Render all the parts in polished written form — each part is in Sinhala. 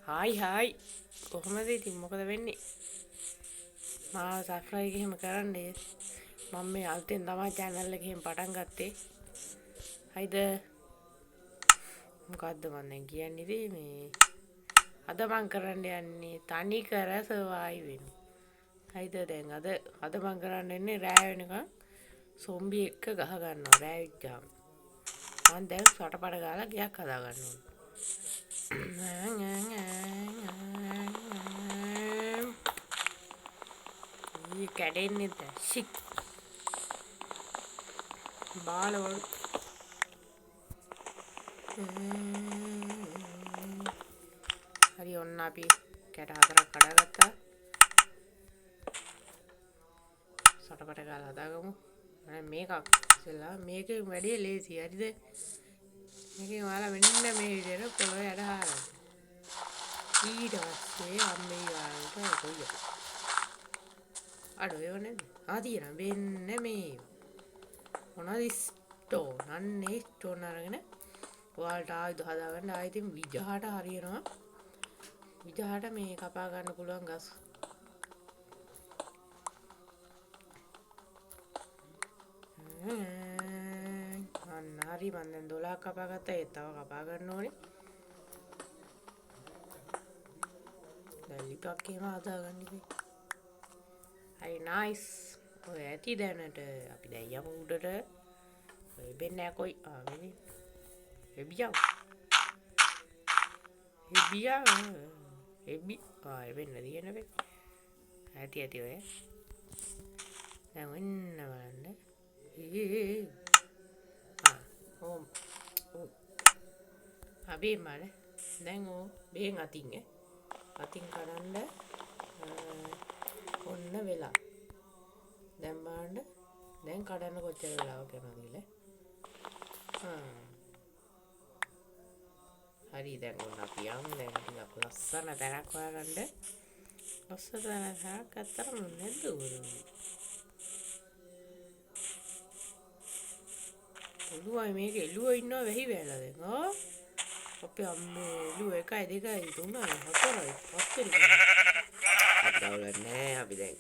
හායි හායි කොහොමද ඉතින් මොකද වෙන්නේ මාව සබ්ස්ක්‍රයිබ් එහෙම කරන්නේ මම මේ අලුතෙන් තමයි channel එක එහෙම පටන් ගත්තේ හයිද මොකද්ද මම දැන් කියන්නේ ඉතින් මේ අද මං කරන්න යන්නේ තනි කර සර්වයිව් වෙන හයිද දැන් අද මං කරන්න එන්නේ රෑ වෙනකන් සොම්බි එක්ක ගහ ගන්නවා රෑ විච්චාම මං දැන් සටපට ගාලා ගයක් හදා ගන්න ඕනේ කැඩෙන්නේ නැහැ ෂික් බාලවල හරි ඔන්න අපි කැට හතරක් කඩාගත්තා සටපට ගාලා හදාගමු මේකක් ඉස්සෙල්ලා මේකේ වැඩේ ලේසි හරිද මේකේ ඔයාලා මෙන්න මේ විදිහට පොළොවේ ඇද හරගන්න ඊට පස්සේ අම්මේ වලට කොයිද අඩෝ ඒව නැද්ද තියෙනවා මෙන්න මේ මොනවද ස්ටෝන් අන්නේ ස්ටෝන් අරගෙන ඔයාලට ආයුධ හදාගන්න ආයෙත් විජහට හරියනවා විජහට මේ කපා ගන්න පුළුවන් ගස් අන්න හරි මම දැන් 12ක් කපා ගත්තා ඒ තව කපා ගන්න ඕනේ දැන් ලිපක් එහෙම හදාගන්න ඉතින් හරි නයිස් ඔය ඇති දැනට අපි දැන් යමු උඩට ඔය වෙන්නේ කොයි මෙනි එබියව එබි වෙන්න දින වේ ඇති ඔය දැන් වෙන්න බලන්න ඕම් අපි මල දැන් ඕ බෙන් අතින් කඩන්න ඔන්න වෙලා දැන් බලන්න දැන් කඩන්න කොච්චර වෙලාවක් යනවද හරි දැන් ඔන්න අපි යමු දැන් ටිකක් ලස්සන තැනක් හොයාගන්න ලස්සන තැනක් අතරම නැද්ද එළුවයි මේක එළුව ඉන්නවා වෙහි වැලා දැන් අපේ අම්මේ එළුව 1 2 3 4 5 නෑ අපි දැන්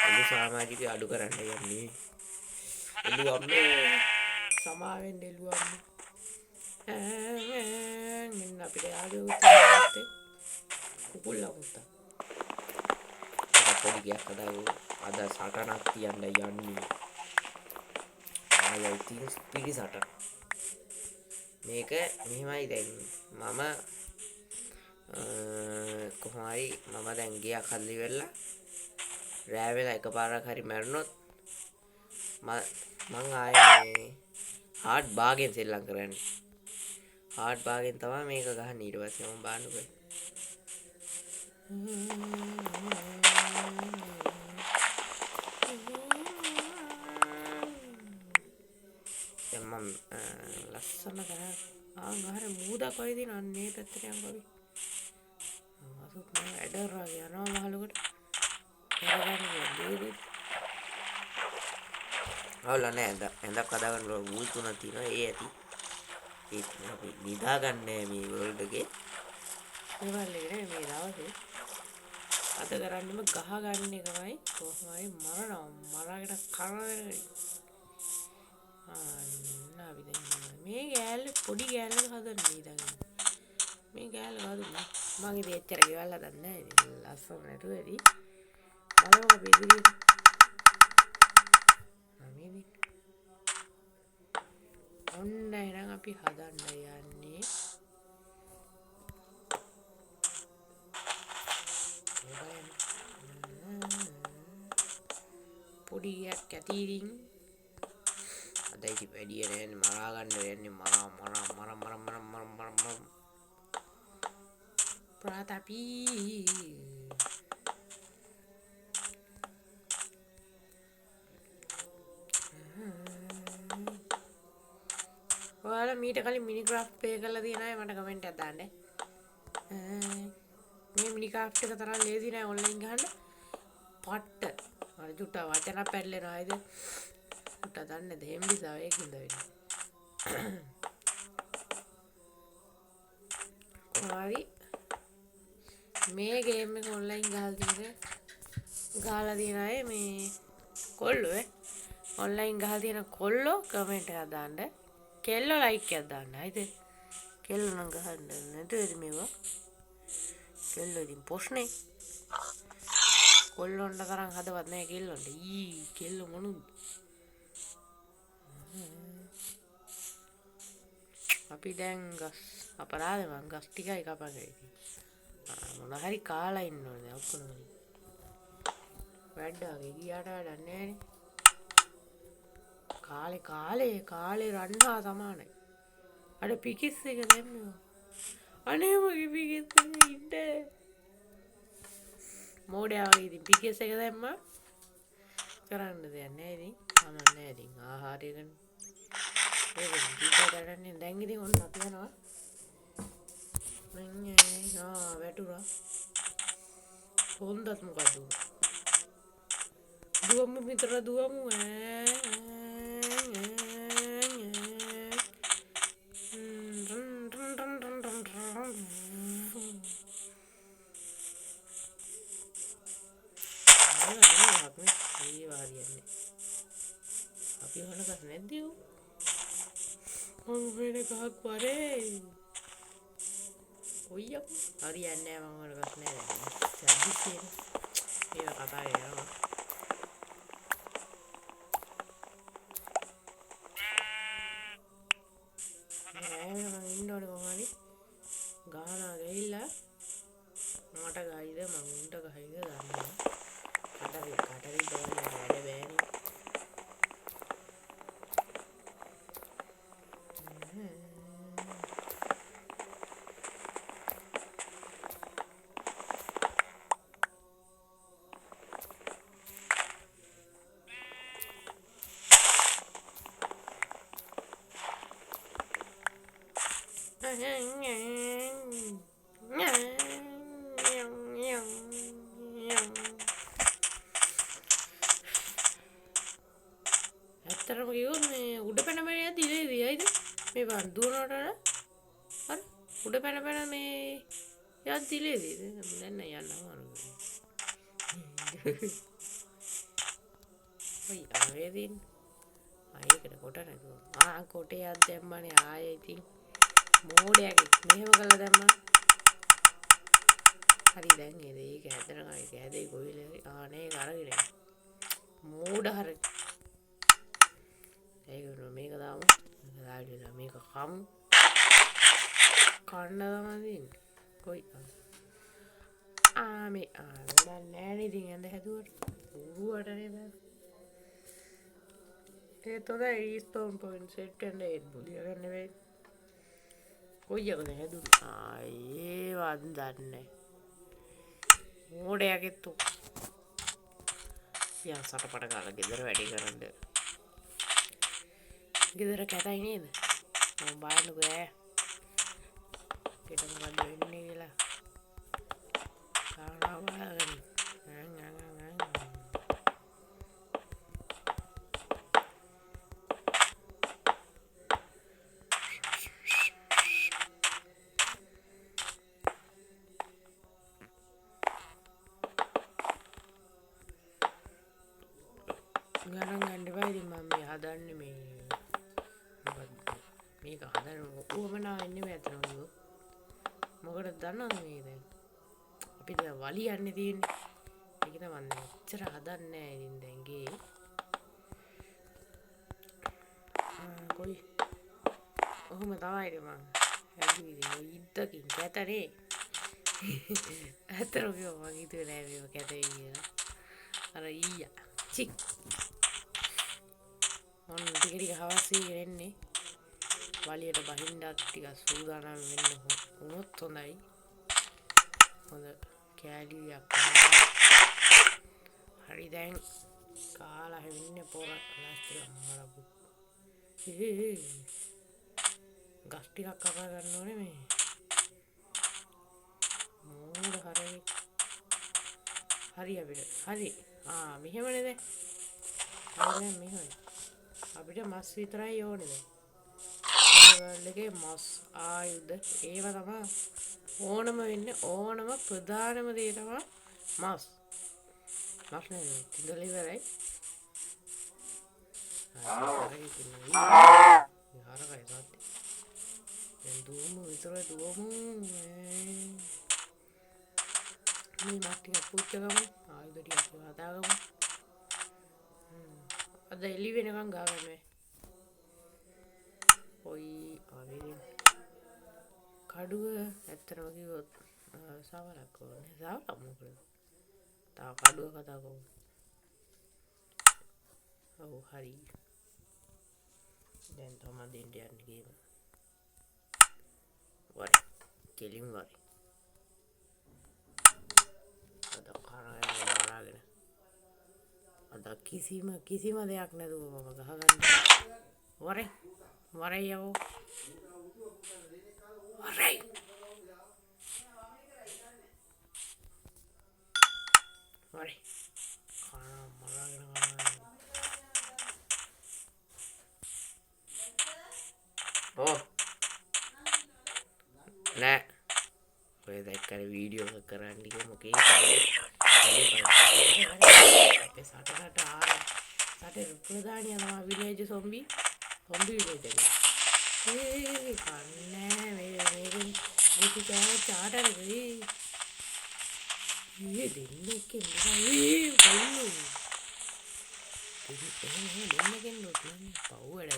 එළු සමාජිකය අඩු කරන්න යන්නේ එළු අම්මේ සමාවෙන්න එළු අම්මේ මෙන්න අපිට ආඩියෝ උත්තර කුකුල්ලා උත්තර පොඩි ගයක් හදාගමු අද සටනක් තියන්න යන්නේ ආයෙත් පිටි සටන මේක මෙහෙමයි දැන් මම කොහොමයි මම දැන් ගියක් හදලා ඉවරලා රෑ වෙලා එකපාරක් හරි මැරුණොත් මං ආයේ හાર્ඩ් බාගෙන් සෙල්ලම් කරන්නේ හાર્ඩ් බාගෙන් තමයි මේක ගහන්නේ ඊට පස්සේ මම බාන්නකෝ දැන් මම ලස්සන කරා ආගාර මූදක් වගේ දින අන්නේ පැත්තට යන් බබි අසුත් මම ඇඩරා යනවා මහලුකට කරගන්නේ අවුල නැහැ එඳක් හදාගන්න වූල් තුනක් තියෙනවා ඒ ඇති ඒක අපි නිදාගන්නේ මේ වර්ල්ඩ් එකේ ඒවල් ඉන්නේ මේ දවසේ අද කරන්නේම ගහ ගන්න එකමයි කොහොමයි මරගෙන කරගෙන අපි දැන් මේ ගෑල්ල පොඩි ගෑල්ලක හදන්න නිදාගන්න මේ ගෑල්ල හදුවා මගේ දෙච්චර ගෙවල්ලා දන්නේ නැහැ ලස්සන නේද වැඩි බලමු අපි ඉදිරියට ඔන්න එහෙනම් අපි හදන්න යන්නේ පොඩි එකක් ඇති ඉතින් අද ඉතින් වැඩි නෑනේ මරා ගන්න වෙන්නේ මර ප්‍රාතපි ඔයාලා මීට කලින් මිනික්‍රාෆ්ට් ප්ලේ කරලා තියෙන අය මට කමෙන්ට් එකක් දාන්න. මේ මිනික්‍රාෆ්ට් එක තරම් ලේසි නෑ ඔන්ලයින් ගහන්න. පට්ට. මට චුට්ට වචන පැටලෙනවා නේද? චුට්ට දන්නේ නැද? එහෙම නිසා ඒකින්ද වෙන්නේ. හරි මේ ගේම් එක ඔන්ලයින් ගහලා තියෙන අය මේ කොල්ලෝ ඔන්ලයින් ගහලා තියෙන කොල්ලෝ කමෙන්ට් එකක් දාන්න. කෙල්ලෝ ලයික් එකක් දාන්න. හරිද? කෙල්ලෝ නම් ගහන්න නැතුවද මේවා? කෙල්ලෝ ඉතින් පොස්නේ. කොල්ලොන්ට තරම් හදවත් නැහැ කෙල්ලොන්ට. කෙල්ලෝ මොනුද? අපි දැන් ගස් අපරාධ මං ගස් ටිකයි කපන්නේ. මොන හරි කාලා ඉන්න ඕනේ ඔක්කොම. වැඩාගේ ගියාට වැඩක් නැහැනේ. කාලේ රන්නා සමානයි. අර පිකිස් එක දැම්මේ. අනේ මගේ පිකිස් එක ඉන්න. මෝඩයා වගේ ඉතින් පිකිස් එක දැම්මා. කරන්න දෙයක් නැහැ ඉතින්. අනන්නේ ඉතින් ආහාරය ගන්න. ඒක දීපඩන්නේ දැන් ඉතින් ඔන්න අපි යනවා. වැටුණා. හොන්දත් මොකද? දුවමු මිතර දුවමු අපි හොන ගස් නැද්ද යෝ? මම වෙන ගහක් වරේ. ඔයියෝ හරියන්නේ නැහැ මම වල ගස් නැහැ දැන්. සද්දිසියේ. ඒක කතා කරනවා. මම ඉන්නවනේ කොහොමද? ගානා ගිහිල්ලා මට ගයිද මම උන්ට ගයිද දන්නේ නැහැ. කටරි බලන්න වැඩ බෑනේ. ඇත්තටම කිව්වොත් මේ උඩ පැන පැන දිලේදී හයිද මේ වන්දුනට අර උඩ පැන පැන මේ යත් දිලේදී දැන් නෑ යන්න අමාරුයි. ඔය ආවේදින් ආයෙකට කොට නැතුව කොටේ යත් දැම්මනේ ආයෙ ඉතින් මෝඩයාගේ මෙහෙම කළා දැම්මා. හරි දැන් ඒක හැදෙනවා ඒක හැදේ කොයිලේ ආනේ අරගෙන මෝඩ හරි ඒක මේක දාමු දාලා මේක කමු කන්න තමයි කොයි මේ වැඩක් නෑනේ ඉතින් ඇඳ හැදුවට ඌවටනේ බෑ ඒ තොරයි රීස්පෝන් පොයින්ට් සෙට් වෙන්න ඒත් බුදිය ගන්න වෙයි කොයියකද හැදුනේ ආයේ වන්දන්නේ මෝඩයාගේ තු යා සටපට ගාලා ගෙදර වැඩි කරන්න ගෙදර කැතයි නේද මම බලන්නකෝ ඈ පිට මොකද වෙන්නේ කියලා බලන්න ගණන් ගන්න එපා ඉතින් මම මේ හදන්නේ මේ මේක හදන්න උවමනා වෙන්නේ නැතනම මොකටද දන්නවද මේ දැන් අපි දැන් වලි යන්නේ තියෙන්නේ ඒක තමයි මම එච්චර හදන්නේ නැහැ ඉතින් දැන් ගේ කොයි ඔහොම තමයි මම හැදුවේ ඉතින් ඔය ඉද්දකින් කැතරේ ඇත්තටම කිව්වා මං හිතුවේ නෑ මේක කැතේ කියලා අර ඊයා චික් මම ටික ටික හවස් වීගෙන එන්නේ වලියට බහින්නත් ටික සූදානම් වෙන්න වුණොත් හොඳයි හොඳ කෑලියක් හරි දැන් කාලා හැවින්නේ පොරක් නැස්ති අම්මලා ගස් ටිකක් කපා ගන්න ඕනේ මේ මෝඩ හරි අපිට හරි මෙහෙමනේ දැන් හරි දැන් මෙහෙමයි අපිට මස් විතරයි ඕනේ දැන් වර්ල්ඩ් එකේ මස් ආයුධ ඒව තමයි ඕනම වෙන්නේ ඕනම ප්‍රධානම දේ තමයි මස් නේ තින්දල ඉවරයි හරකයි සත්‍ය දැන් දුවමු විතරයි දුවමු මේ මාටික පුච්චගමු ආයුධ ටිකක් හදාගමු අද එළි වෙනකන් ගාගන්නේ ඔයි ආවෙලින් කඩුව ඇත්තටම කිව්වොත් සවලක් ඕනේ සවලක් මොකද තා කඩුව කතා කරමු ඔව් හරි දැන් තමයි දෙන්න යන්න ගේම වරි කෙලින් වරි අද කරගෙන මරාගෙන අද කිසිම දෙයක් නැතුව මම ගහගන්න වරි වරි යවෝ වරි වරි මරාගෙන ඕ නෑ ඔය දැක්කන වීඩියෝ එක කරන්න කිව්ව මොකේ අපේ සටට ආර සටේ ප්‍රධානියා තමයි විලේජ් සොම්බි විලේජ් එක කන්නේ මේකෙන් මේක චාටර් ගියේ දෙන්නේ කෙන්නේ පව් දෙන්නකින් ලොකුනේ පව් වැඩ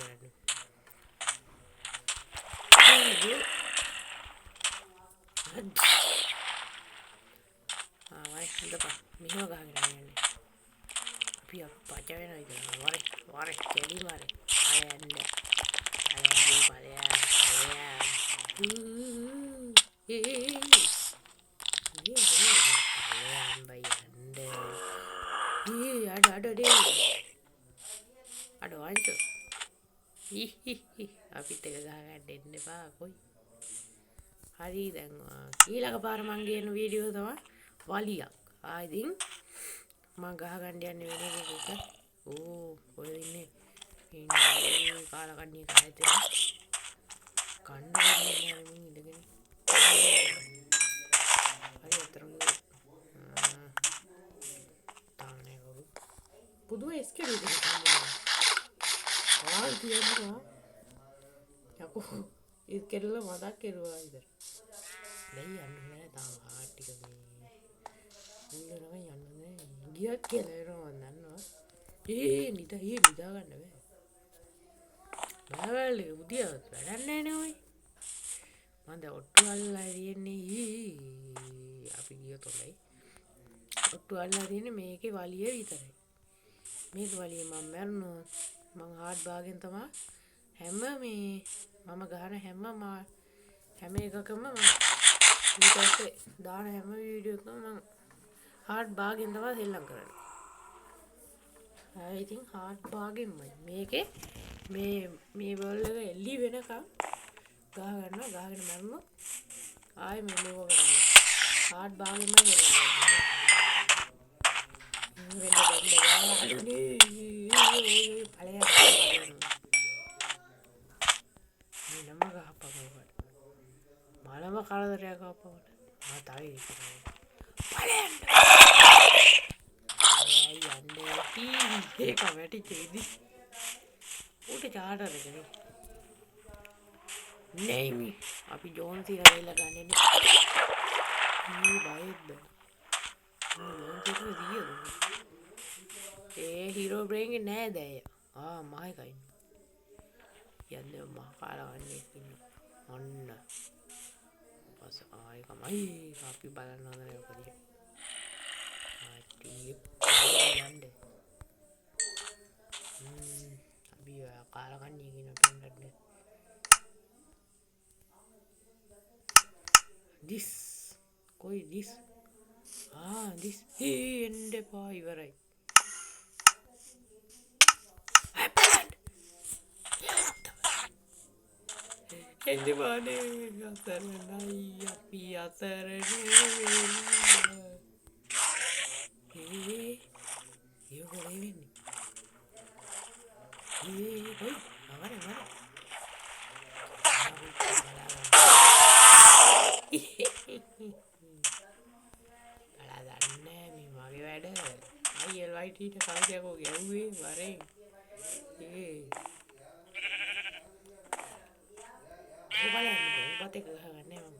කරන්නේ වරි හඳපා මෙහෙම ගහගෙන යන්නේ අපි පච වෙනවා ඉතින් වරි කෙලි වරි අයන්නේ අඩ වංච අපිත් එක ගහගන්න දෙන්න එපා කොයි හරි දැන් ඊළඟ පාර මං ගේන වීඩියෝ තමයි වලියක් ඉතින් මං ගහගන්න යන්නේ වෙන එකක ඕ ඔය ඉන්නේ කාලකන්ණිය කායතේ කන්න දෙන්නේ නෑ මින් ඉඳගෙන හරි අතරම තාන්නේ කරු පුදුම එස්කේප් එකක් කියනවා යකෝ ඒ කෙල්ල මතක් කෙරුවා විතර දැන් යන්න නෑ තාම හાર્ට් ටික මේ උන්දරම යන්න නෑ ගියක් කියලා එනවා මන් දන්නවා නිදා ගන්න බෑ බෑවල උදියවත් වැඩක් නෑ නේ ඔය මම දැන් ඔට්ටු අල්ලලා තියෙන්නේ අපි ගියොත් හොඳයි ඔට්ටු අල්ලලා තියෙන්නේ මේකේ වලිය විතරයි මේක වලිය මම මරනවා මං හાર્ට් බාගෙන් තමයි හැම මේ මම ගහන හැම එකකම මම ඊට පස්සේ දාන හැම වීඩියෝ එකකම මම හાર્ට් බාගෙන් තමයි සෙල්ලම් කරන්නේ. ඉතින් හાર્ට් බාගෙන්මයි මේකේ මේ බෝල් එක එල්ලි වෙනකම් ගහගෙන මරනවා ආයෙ මේව කරන්නේ හાર્ට් බාගෙන්මයි මලම කරදරයක් ආපුවට තවයි යන්නේ ඒක වැටිච්ච ඉදි ඌට චාටර් එකනේ නෙමි අපි ජෝන්සි ගාලා ගන්නේ මේ බයෙද්ද හීරෝ බ්‍රේන්ගේ නෑ දැය මහකයි යන්න මහ කාලවන්නේ ඉන්න ඔන්න පස ආයකමයි අපි බලන්න හොඳ නෑ ඔකදී යන්න අපි කාලකන්නේ කියන පෙන්නන්නේ this කොයි this this එන්න එපා ඉවරයි එන්න බානේ අතරනයි අපි අතරනේ ඒක වෙන්නේ කොයි අවර ඊට කල්තියක් ඔය ගැව්වේ වරෙන් බලන්න උඹත් එක ගහගන්නේ මම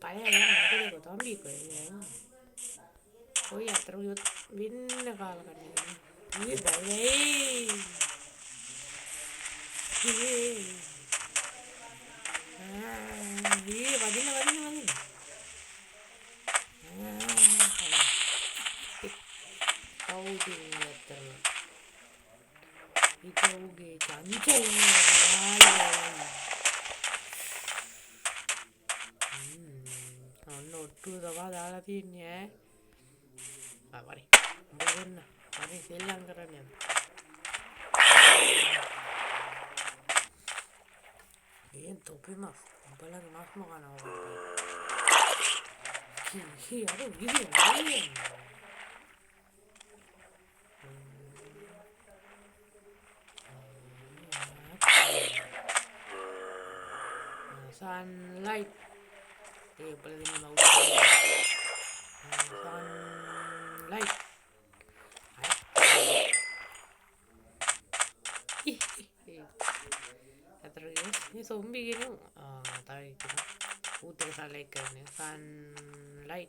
පය යන්න මොකද තම්බි කොහෙන්නේ ඔය අතර වෙන්න කාලකන්නේ ඊ බයි වදින කවුදින් අතරලා ඉතෝගේ චංචල ඔන්න ඔට්ටුව තවා දාලා තියන්නේ වරි උඹ දෙන්න වරි සෙල්ලම් කරන්න යන්න තොපේ මස් උඹලගේ මස්ම කනවා අර විදිය sunlight boleh ini mau sunlight terus ini zombie gini tadi itu udah sunlight kan sunlight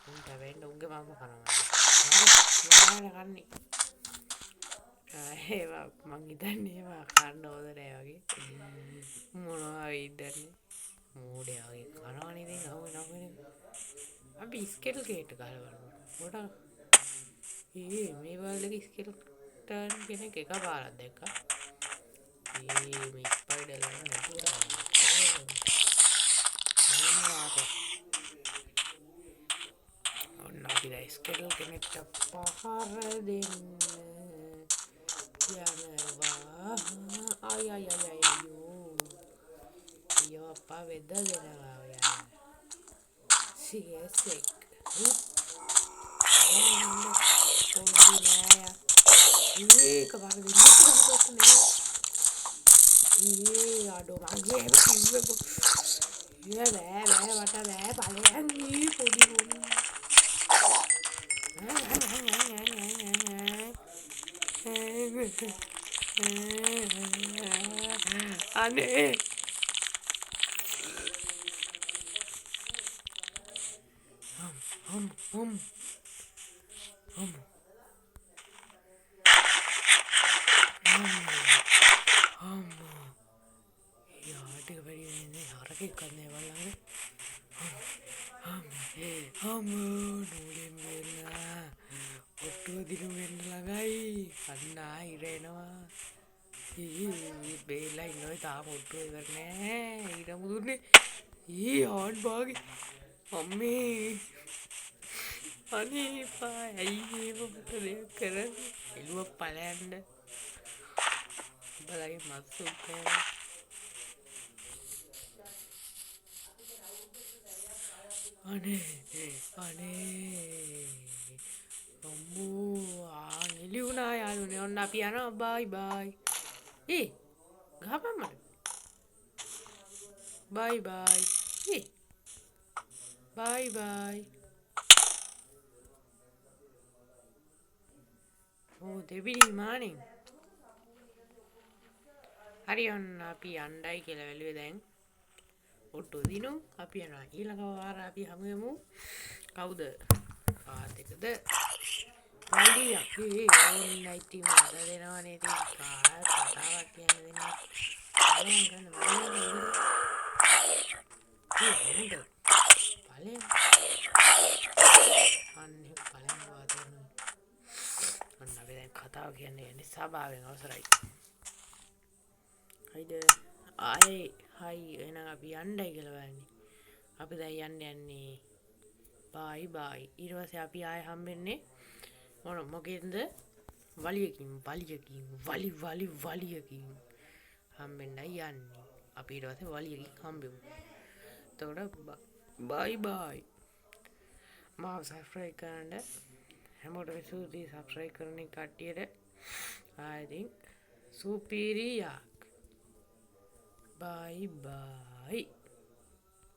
udah benda unge mama kan nih ඒවා මං හිතන්නේ ඒවා කන්න හොඳ නෑ වගේ මොනවා වෙයිදන්නේ මෝඩය වගේ කනවනේ ඉතින් නම අපි ස්කෙල් ගේට් ගහලා බලමු පොඩක් මේ වලගේ ස්කෙල් ටර්න් කෙනෙක් එකපාරක් දැක්කා මේ ස්පයිඩර්ලා නේද ඔන්න අපි දැන් ස්කෙල් කෙනෙක්ට පහර දෙන්න ay yo apa beda dengan ya si esek ini kemarin ini aduh lagi ya mata paling ini podi aneh ya ada beri ini harga ikannya balangnya nulim bela foto diru bela gai anna irenawa බේලා ඉන්නවයි තාම ඔට්ටුව ඉවර නෑ ඊට මුදුන්නේ ආන් බාගේ අම්මේ අනේ පා ඇයි ඒව මට දෙයක් කරන්නේ එළුව පලයන්න උඹලගේ මස් උපෑ අනේ අම්මෝ එළි වුණා යාළුවනේ ඔන්න අපි යනවා බයි බයි ගහපන් මට බයි බයි බයි බයි දෙවිලි මානේ හරි ඔන්න අපි යණ්ඩයි කියලා වැළුවේ දැන් ඔට්ටු දිනු අපි යනවා ඊළඟ වාර අපි හමු යමු කවුද පාත් එකද Alia, ඕන්න ඉතින් මඩ දෙනවනේ ඉතින් කතාවක් කියන්න දෙන්නේ. බලන්න අන්නේ බලන්න වාදන. අන්න අපි දැන් කතාව කියන්නේ සභාවෙන් අවසරයි. හයිද ආයේ හයි එහෙනම් අපි යන්නයි කියලා බලන්නේ. අපි දැන් යන්නේ බයි බයි. ඊට පස්සේ අපි ආයේ හම්බෙන්නේ මොකෙන්ද වලියකින් වලියකින් හම්බෙන්නයි යන්නේ අපි ඊට පස්සේ වලියකින් හම්බෙමු එතකොට බයි බයි මාව සබ්ස්ක්‍රයිබ් කරන්න හැමෝටම ස්තුතියි සබ්ස්ක්‍රයිබ් කරන කට්ටියට I think සුපිරියක් බයි බයි